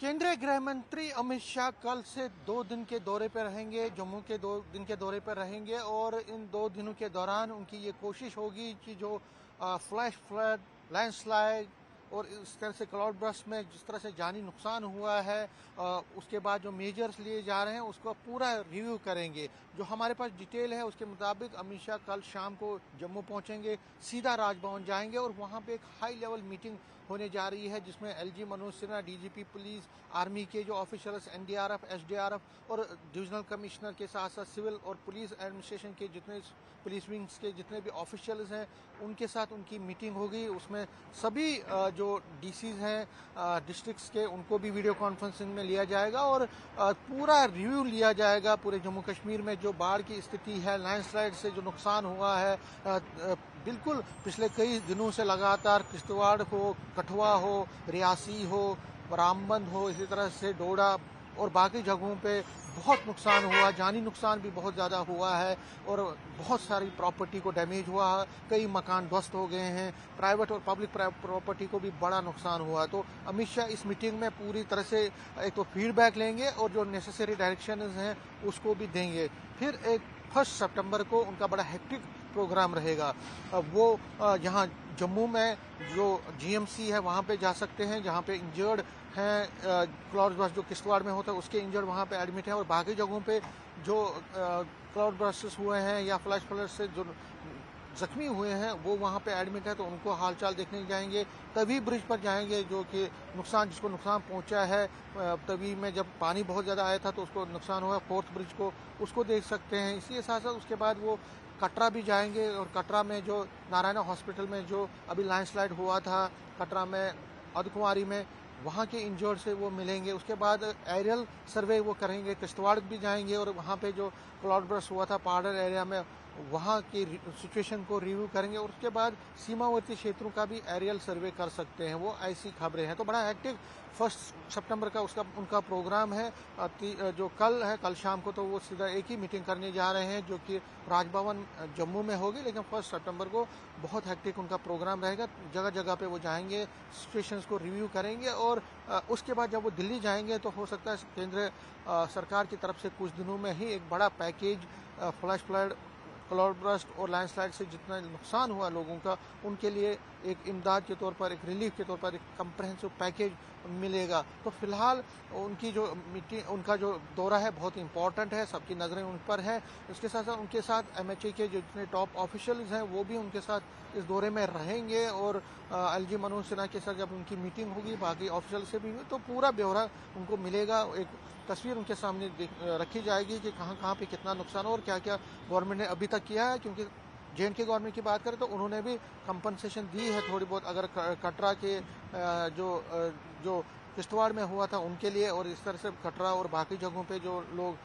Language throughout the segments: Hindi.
केंद्रीय गृह मंत्री अमित शाह कल से 2 दिन के दौरे पर रहेंगे। जम्मू के 2 दिन के दौरे पर रहेंगे और इन 2 दिनों के दौरान उनकी ये कोशिश होगी कि जो फ्लैश फ्लड, लैंडस्लाइड और इस तरह से क्लाउड बर्स्ट में जिस तरह से जानी नुकसान हुआ है, उसके बाद जो मेजर्स लिए जा रहे हैं उसको पूरा रिव्यू करेंगे। जो हमारे पास डिटेल है उसके मुताबिक अमित शाह कल शाम को जम्मू पहुंचेंगे, सीधा राजभवन जाएंगे और वहां पे एक हाई लेवल मीटिंग होने जा रही है जिसमें LG Manoj Sinha, DGP police, army के जो ऑफिशियल्स, एनडीआरएफ, एसडीआरएफ और डिविजनल कमिश्नर के साथ साथ सिविल और पुलिस एडमिनिस्ट्रेशन के जितने पुलिस विंग्स के जितने भी ऑफिशियल्स हैं उनके साथ उनकी मीटिंग होगी। उसमें सभी जो डीसीज हैं डिस्ट्रिक्ट्स के उनको भी वीडियो कॉन्फ्रेंसिंग में लिया जाएगा और पूरा रिव्यू लिया जाएगा पूरे जम्मू कश्मीर में जो बाढ़ की स्थिति है, लैंडस्लाइड से जो नुकसान हुआ है। बिल्कुल पिछले कई दिनों से लगातार किश्तवाड़ हो, कठुआ हो, रियासी हो, रामबन हो, इसी तरह से डोडा और बाकी जगहों पे बहुत नुकसान हुआ, जानी नुकसान भी बहुत ज़्यादा हुआ है और बहुत सारी प्रॉपर्टी को डैमेज हुआ है, कई मकान ध्वस्त हो गए हैं, प्राइवेट और पब्लिक प्रॉपर्टी को भी बड़ा नुकसान हुआ। तो अमित शाह इस मीटिंग में पूरी तरह से एक तो फीडबैक लेंगे और जो नेसेसरी डायरेक्शन हैं उसको भी देंगे। फिर एक 1 सितंबर को उनका बड़ा हेक्टिक प्रोग्राम रहेगा। वो यहाँ जम्मू में जो जीएमसी है वहाँ पे जा सकते हैं जहाँ पे इंजर्ड हैं, क्लाउड बर्स्ट जो किश्तवाड़ में होता है उसके इंजर्ड वहाँ पे एडमिट हैं और बाकी जगहों पे जो क्लाउड बर्स्ट हुए हैं या फ्लैश फ्लड से जो जख्मी हुए हैं वो वहाँ पे एडमिट है तो उनको हालचाल देखने जाएंगे। तवी ब्रिज पर जाएंगे जो कि जिसको नुकसान पहुंचा है, तवी में जब पानी बहुत ज़्यादा आया था तो उसको नुकसान हुआ, 4th ब्रिज को उसको देख सकते हैं। इसी साथ साथ उसके बाद वो कटरा भी जाएंगे और कटरा में जो नारायणा हॉस्पिटल में जो अभी लैंडस्लाइड हुआ था कटरा में अर्धकुंवारी में, वहाँ के इंजर्ड से वो मिलेंगे। उसके बाद एरियल सर्वे वो करेंगे, किश्तवाड़ भी जाएंगे और वहाँ पे जो क्लाउड बर्स्ट हुआ था पहाड़ एरिया में वहाँ की सिचुएशन को रिव्यू करेंगे और उसके बाद सीमावर्ती क्षेत्रों का भी एरियल सर्वे कर सकते हैं। वो ऐसी खबरें हैं। तो बड़ा एक्टिव 1 सितंबर का उनका प्रोग्राम है। जो कल है, कल शाम को तो वो सीधा एक ही मीटिंग करने जा रहे हैं जो कि राजभवन जम्मू में होगी, लेकिन 1 सितंबर को बहुत हेक्टिक उनका प्रोग्राम रहेगा। जगह जगह पे वो जाएंगे, सिचुएशंस को रिव्यू करेंगे और उसके बाद जब वो दिल्ली जाएंगे तो हो सकता है केंद्र सरकार की तरफ से कुछ दिनों में ही एक बड़ा package flash flood, cloud burst और लैंडस्लाइड से जितना नुकसान हुआ लोगों का उनके लिए एक इमदाद के तौर पर, एक रिलीफ के तौर पर एक कंप्रहेंसिव पैकेज मिलेगा। तो फिलहाल उनकी जो मीटिंग, उनका जो दौरा है बहुत इंपॉर्टेंट है, सबकी नज़रें उन पर हैं। इसके साथ साथ उनके साथ एमएचए के जो जितने टॉप ऑफिशियल्स हैं वो भी उनके साथ इस दौरे में रहेंगे और एलजी मनोज सिन्हा के साथ जब उनकी मीटिंग होगी बाकी ऑफिशियल से भी तो पूरा ब्यौरा उनको मिलेगा। एक तस्वीर उनके सामने रखी जाएगी कि कहाँ कहाँ पे कितना नुकसान हो और क्या क्या गवर्नमेंट ने अभी तक किया है। क्योंकि जेएंडके गवर्नमेंट की बात करें तो उन्होंने भी कंपनसेशन दी है थोड़ी बहुत, अगर कटरा के जो किश्तवाड़ में हुआ था उनके लिए और इस तरह से कटरा और बाकी जगहों पे जो लोग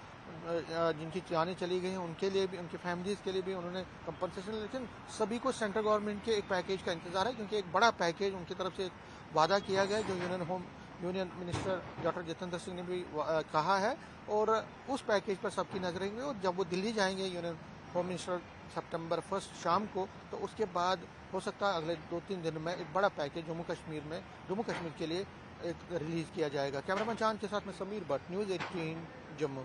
जिनकी जानें चली गई हैं उनके लिए भी, उनकी फैमिलीज के लिए भी उन्होंने कंपनसेशन। लेकिन सभी को सेंट्रल गवर्नमेंट के एक पैकेज का इंतजार है क्योंकि एक बड़ा पैकेज उनकी तरफ से वादा किया गया है जो union minister doctor Jitendra Singh ने भी कहा है और उस पैकेज पर सबकी नजरें होंगी। और जब वो दिल्ली जाएंगे यूनियन होम मिनिस्टर September 1 शाम को, तो उसके बाद हो सकता है अगले 2-3 दिन में एक बड़ा पैकेज जम्मू कश्मीर के लिए एक रिलीज किया जाएगा। कैमरामैन चांद के साथ में समीर भट्ट, न्यूज़ 18 जम्मू।